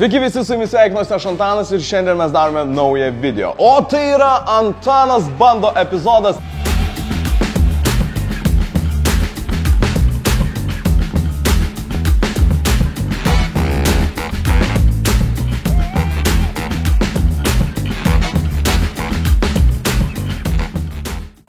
Sveiki visi, su jumis sveikinuosi aš Antanas ir šiandien mes darome naują video. O tai yra Antanas bando epizodas.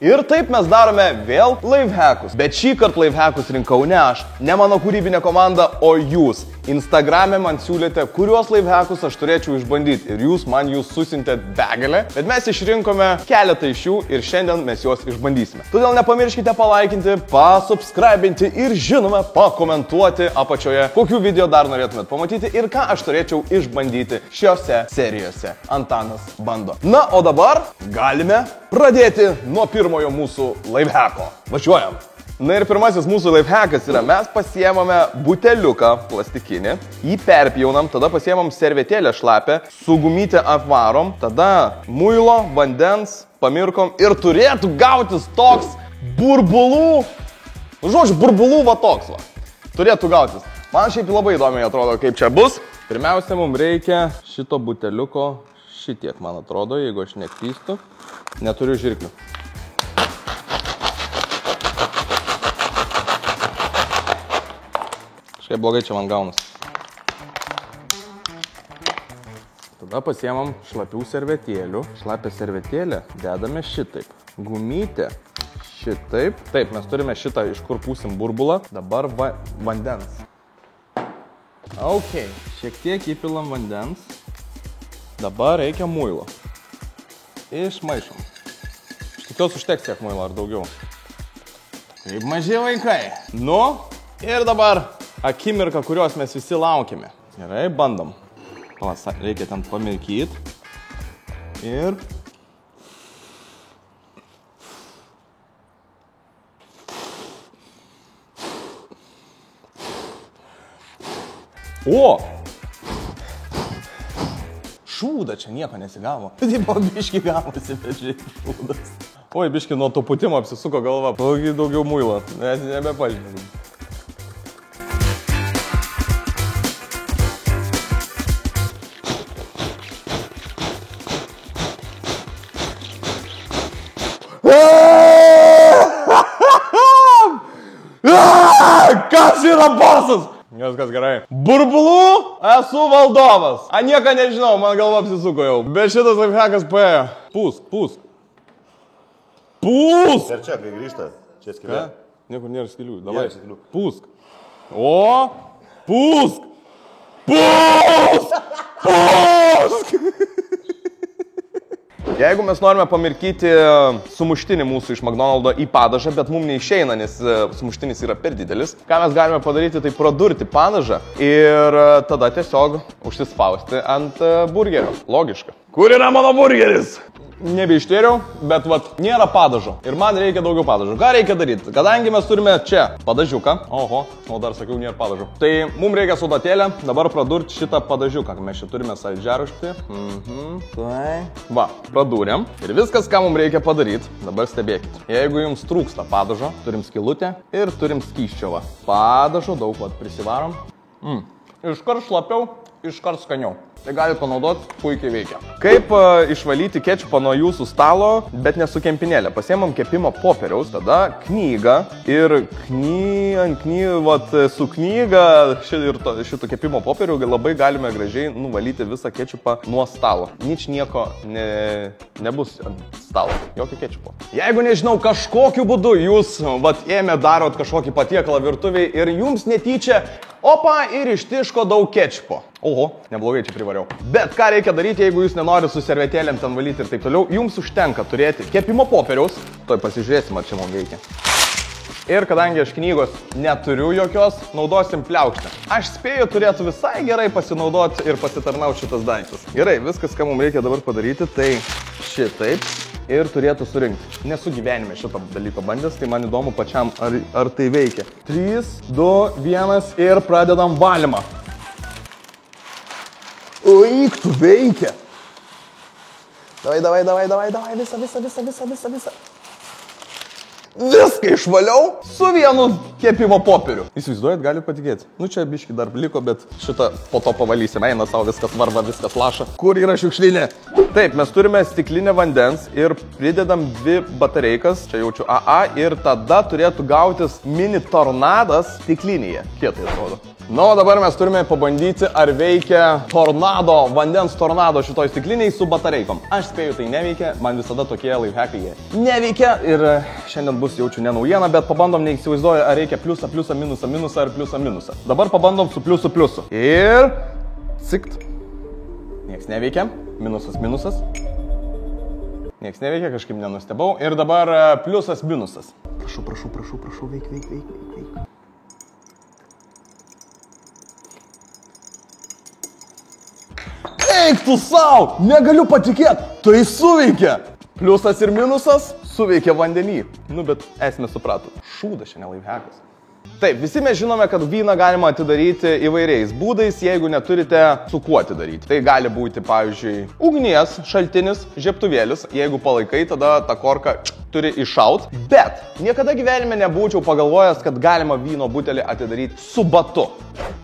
Ir taip mes darome vėl lifehackus. Bet šį kartą lifehackus rinkau ne aš, ne mano kūrybinė komanda, o jūs. Instagrame man siūlėte, kuriuos lifehackus aš turėčiau išbandyti. Ir jūs man susintėt begalę. Bet mes išrinkome keletą iš jų ir šiandien mes juos išbandysime. Todėl nepamirškite palaikinti, pasubscribinti ir žinoma pakomentuoti apačioje, kokių video dar norėtumėt pamatyti ir ką aš turėčiau išbandyti šiose serijose. Antanas bando. Na, o dabar galime pradėti nuo pirmojo mūsų lifehacko. Važiuojam. Na ir pirmasis mūsų lifehackas yra, mes pasiemame buteliuką plastikinį, jį perpjaunam, tada pasiemam servetėlę šlapę, su gumytę apvarom, tada muilo, vandens, pamirkom ir turėtų gautis toks burbulų, žodžiu, burbulų va toks va. Turėtų gautis. Man šiaip labai įdomiai atrodo, kaip čia bus. Pirmiausia, mums reikia šito buteliuko šitiek, man atrodo, jeigu aš neklystu. Neturiu žirklių. Kažkaip blogai čia man gaunas. Tada pasiemam šlapių servetėlių. Šlapę servetėlę dedame šitaip. Gumytę šitaip. Taip, mes turime šitą, iš kur pūsim burbulą. Dabar vandens. Ok, šiek tiek įpilam vandens. Dabar reikia muilo. Išmaišom. Iš tikiuosi užteks tiek muilo ar daugiau. Kaip maži vaikai. Nu, ir dabar akimirka, kurios mes visi laukime. Gerai, bandom. Reikia ten pamirkyti. Ir... O! Šūda, čia nieko nesigavo. Tai buvo biški gavosi, bet žiūrėk, šūdas. Oi, biški nuo to putimo apsisuko galva. Daugiau muilo, nes nebepažinau. Kas yra bosas? Viskas gerai. Burbulų esu valdovas. A nieko nežinau, man galva apsisuko jau. Bet šitas lifehackas paėjo. Pūsk, pūsk. Pūsk! Ir čia, kai grįžta, čia skylė. Niekur nėra skylių. Davai, pūsk. O! Pūsk! Pūsk! Pūsk! Jeigu mes norime pamirkyti sumuštinį mūsų iš McDonald'o į padažą, bet mums neišeina, nes sumuštinis yra per didelis, ką mes galime padaryti, tai pradurti padažą ir tada tiesiog užsispausti ant burgerio. Logiška. Kur yra mano burgeris? Nebeištėriau, bet vat nėra padažo ir man reikia daugiau padažo. Ką reikia daryti? Kadangi mes turime čia padažiuką, oho, o dar sakiau, nėra padažo, tai mums reikia su datėlę dabar pradurti šitą padažiuką. Mes čia turime saldžiarūgštį. Tai. Va, pradūrėm. Ir viskas, ką mums reikia padaryti, dabar stebėkit. Jeigu jums trūksta padažo, turim skylutę ir turim skysčio. Va. Padažo daug vat prisivarom. Iškart šlapiau, iškart skaniau. Tai galite panaudoti, puikiai veikia. Kaip išvalyti kečupą nuo jūsų stalo, bet ne su kempinėlė. Pasiemam kepimo popieriaus, tada knygą ir su knyga šito kepimo popierių labai galime gražiai nuvalyti visą kečupą nuo stalo. Nieko nebus ant stalo, jokio kečupo. Jeigu nežinau, kažkokiu būdu jūs darot kažkokį patiekalą virtuviai ir jums netyčia opa ir ištiško daug kečupo. Oho, neblogai čia privariau. Bet ką reikia daryti, jeigu jūs nenorite su servetėlėm ten valyti ir taip toliau, jums užtenka turėti kepimo popieriaus. Toj pasižiūrėsim, ar čia mums veikia. Ir kadangi aš knygos neturiu jokios, naudosim pliaukštę. Aš spėju, turėtų visai gerai pasinaudoti ir pasitarnauti šitas daiktas. Gerai, viskas, ką mums reikia dabar padaryti, tai šitaip ir turėtų surinkti. Nesu gyvenime šitą dalyką bandęs, tai man įdomu pačiam, ar tai veikia. 3, 2, 1 ir pradedam valymą. Oik, tu veikia. Davai, visą. Viską išvaliau su vienu kepimo popieriu. Įsivaizduojat, galite patikėti. Nu čia biški dar liko, bet šitą po to pavalysim. Eina savo, viskas varva, viskas laša. Kur yra šiukšlinė? Taip, mes turime stiklinę vandens ir pridedam 2 batareikas, čia jaučiu AA, ir tada turėtų gautis mini tornadas stiklinėje. Kietai atrodo. Na, o dabar mes turime pabandyti, ar veikia tornado, vandens tornado šitoj stikliniai su batareikom. Aš spėju, tai neveikia, man visada tokie lifehackai jie neveikia ir šiandien bus jaučiu ne naujiena, bet pabandom, neįsivaizduoju, ar reikia pliusą, pliusą, minusą, minusą ar pliusą, minusą. Dabar pabandom su pliusu, pliusu. Ir cikt. Nieks neveikia. Minusas, minusas. Nieks neveikia, kažkaip nenustebau. Ir dabar pliusas, minusas. Prašau, prašau, prašau, prašau, veik, veik, veik, veik, veik. Eik tu sau! Negaliu patikėti! Tai suveikia! Pliusas ir minusas suveikia vandenį. Nu, bet esmė suprato. Šūdas šiandien lifehackas. Taip, visi mes žinome, kad vyną galima atidaryti įvairiais būdais, jeigu neturite su kuo atidaryti. Tai gali būti, pavyzdžiui, ugnies šaltinis, žiebtuvėlis. Jeigu palaikai, tada ta korka turi iššaut. Bet niekada gyvenime nebūčiau pagalvojęs, kad galima vyno butelį atidaryti su batu.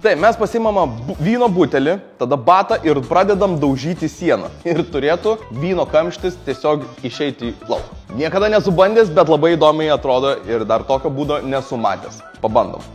Taip, mes pasimame vyno butelį, tada batą ir pradedam daužyti sieną. Ir turėtų vyno kamštis tiesiog išeiti į lauką. Niekada nesu bandęs, bet labai įdomiai atrodo ir dar tokio būdo nesu matęs. Pabandom.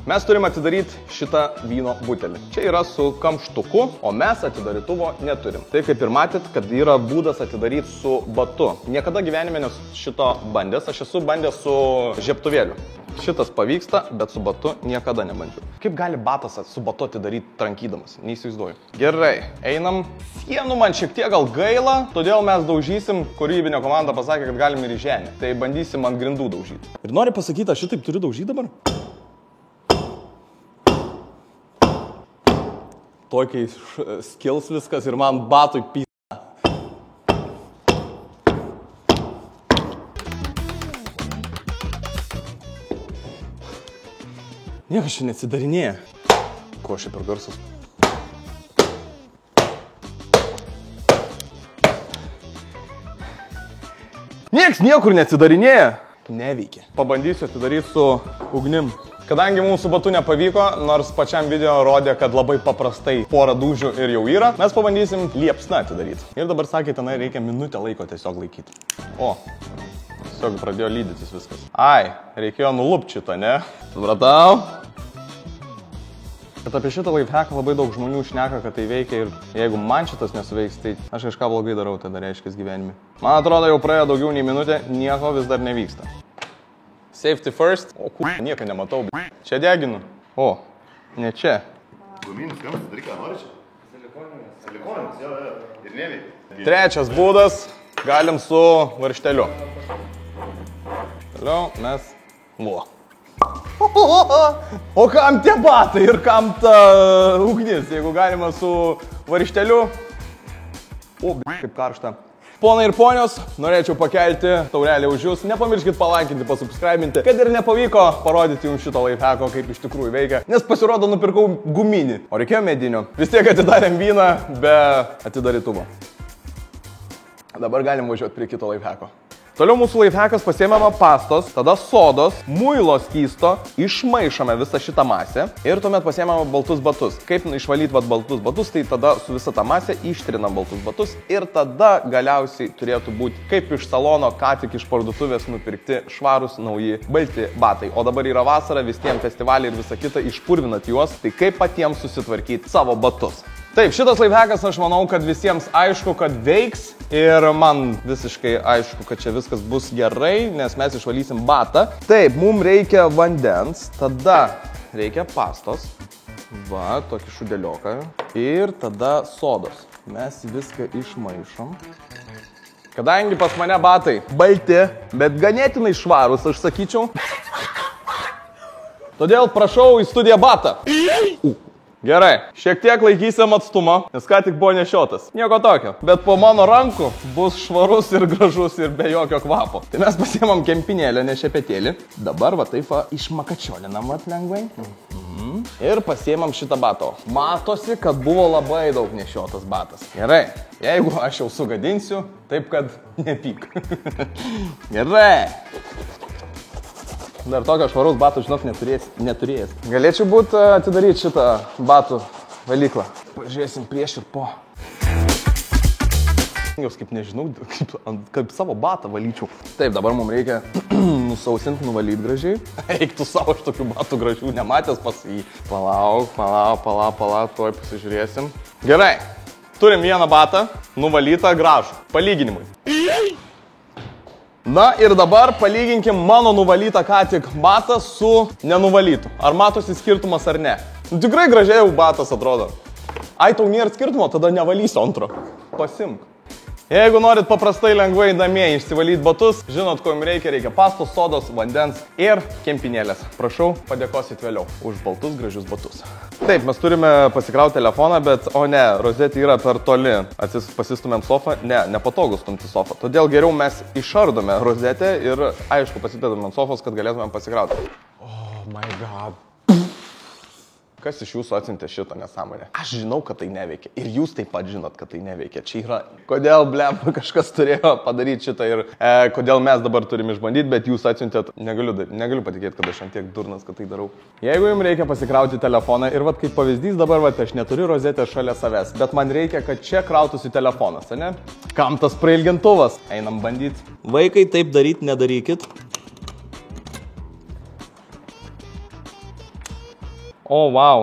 Mes turime atidaryti šitą vyno butelį. Čia yra su kamštuku, o mes atidarytuvo neturim. Tai kaip ir matėt, kad yra būdas atidaryti su batu. Niekada gyvenime nesu šito bandęs, aš esu bandęs su žiebtuvėliu. Šitas pavyksta, bet su batu niekada nebandžiau. Kaip gali batas su batu atidaryti trankydamas? Neįsivaizduoju. Gerai, einam. Sienų man šiek tiek gal gaila, todėl mes daužysim, kūrybinė komanda pasakė, kad galim ir į žemę. Tai bandysim ant grindų daužyti. Ir nori pasakyti, aš šitaip turiu daužyti dabar? Tokiai skils viskas ir man batui pys. Niekas čia neatsidarinėja. Ko aš čia per garsus? Niekas niekur neatsidarinėja. Neveikia. Pabandysiu atidaryti su ugnim. Kadangi mūsų batu nepavyko, nors pačiam video rodė, kad labai paprastai porą dūžių ir jau yra, mes pabandysim liepsną atidaryti. Ir dabar sakė, tenai reikia minutę laiko tiesiog laikyti. O, tiesiog pradėjo lydytis viskas. Ai, reikėjo nulupti šitą, ne? Supratau. Bet apie šitą lifehacką labai daug žmonių šneka, kad tai veikia ir jeigu man šitas nesuveiks, tai aš kažką blogai darau, tada reiškia gyvenime. Man atrodo, jau praėjo daugiau nei minutė, nieko vis dar nevyksta. Safety first. O, nieko nematau. Čia deginu. O, ne čia. Guminis kamštis, daryk, ką nori čia? Silikoninis, jo. Ir neveikia. Trečias būdas. Galim su varžteliu. Toliau mes... Vo. O kam tie batai ir kam ta ugnis, jeigu galima su varžteliu? O, kaip karšta. Ponai ir ponios, norėčiau pakelti taurelę už jūs. Nepamirškit palaikinti, pasubscribinti, kad ir nepavyko parodyti jums šito lifehacko, kaip iš tikrųjų veikia. Nes pasirodo nupirkau guminį, o reikėjo medinio. Vis tiek atidarėm vyną be atidarytuvo. Dabar galim važiuoti prie kito lifehacko. Toliau mūsų lifehackas pasiėmėme pastos, tada sodos, muilo skysto, išmaišome visą šitą masę ir tuomet pasiėmėme baltus batus. Kaip išvalyti baltus batus, tai tada su visa ta masė ištrinam baltus batus ir tada galiausiai turėtų būti kaip iš salono, ką tik iš parduotuvės nupirkti švarūs nauji balti batai. O dabar yra vasara, vis tiem festivaliai ir visa kita, išpurvinat juos, tai kaip patiems susitvarkyti savo batus. Taip, šitas lifehackas aš manau, kad visiems aišku, kad veiks ir man visiškai aišku, kad čia viskas bus gerai, nes mes išvalysim batą. Taip, mums reikia vandens, tada reikia pastos, va, tokį šudelioką ir tada sodos. Mes viską išmaišom. Kadangi pas mane batai balti, bet ganėtinai švarūs, aš sakyčiau, todėl prašau į studiją batą. Gerai, šiek tiek laikysim atstumą, nes ką tik buvo nešiotas. Nieko tokio, bet po mano rankų bus švarus ir gražus ir be jokio kvapo. Tai mes pasiemam kempinėlę, ne šepetėlį. Dabar va taip va išmakačiolinam vat lengvai. Ir pasiemam šitą bato. Matosi, kad buvo labai daug nešiotas batas. Gerai, jeigu aš jau sugadinsiu, taip kad nepyk. Gerai. Dar tokio švaraus batų, žinok, neturėjęs. Galėčiau būti atidaryti šitą batų valyklą. Pažiūrėsim prieš ir po. Jos kaip nežinau, kaip savo batą valyčiau. Taip, dabar mums reikia nusausinti, nuvalyti gražiai. Eiktų savo iš tokių batų gražių, nematęs pas jį. Palauk, tuoj pasižiūrėsim. Gerai, turim vieną batą, nuvalytą gražų. Palyginimui. Na ir dabar palyginkim mano nuvalytą ką tik batą su nenuvalytu. Ar matosi skirtumas ar ne? Nu, tikrai gražiai jau batas atrodo. Ai, tau nėra skirtumo, tada nevalysiu antro. Pasimk. Jeigu norit paprastai lengvai namie išsivalyti batus, žinot, ko jums reikia pastos, sodos, vandens ir kempinėlės. Prašau, padėkosit vėliau už baltus gražius batus. Taip, mes turime pasikrauti telefoną, bet, o ne, rozetė yra per toli. Pasistumėm sofą, nepatogu stumti sofą. Todėl geriau mes išardome rozetę ir, aišku, pasidedame ant sofos, kad galėtumėm pasikrauti. Oh my god. Kas iš jūsų atsiuntė šitą nesąmonę? Aš žinau, kad tai neveikia. Ir jūs taip pat žinot, kad tai neveikia. Čia yra, kodėl, blem, kažkas turėjo padaryti šitą ir kodėl mes dabar turim išbandyti, bet jūs atsiuntėt. Negaliu patikėti, kad aš ant tiek durnas, kad tai darau. Jeigu jums reikia pasikrauti telefoną ir vat kaip pavyzdys dabar, vat aš neturiu rozetės šalia savęs, bet man reikia, kad čia krautųsi telefonas, ne? Kam tas prailgintuvas? Einam bandyti. Vaikai, taip daryti nedarykit. O, wow.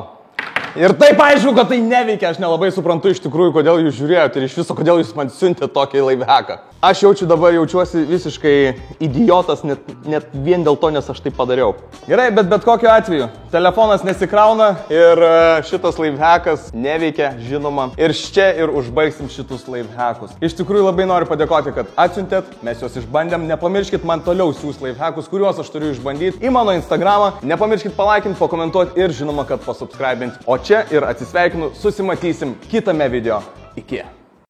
Ir taip aišku, kad tai neveikia, aš nelabai suprantu iš tikrųjų, kodėl jūs žiūrėjote ir iš viso, kodėl jūs man siuntėte tokį lifehacką. Aš jaučiuosi visiškai idiotas, net vien dėl to, nes aš tai padariau. Gerai, bet kokiu atveju, telefonas nesikrauna ir šitas lifehackas neveikia, žinoma. Ir čia ir užbaigsim šitus lifehackus. Iš tikrųjų labai noriu padėkoti, kad atsiuntėt, mes juos išbandėm. Nepamirškit man toliau siūs lifehackus, kuriuos aš turiu išbandyti į mano Instagramą. Nepamirškit palaikinti, pakomentuoti ir žinoma, kad pasubscribinti. O čia ir atsisveikinu, susimatysim kitame video. Iki.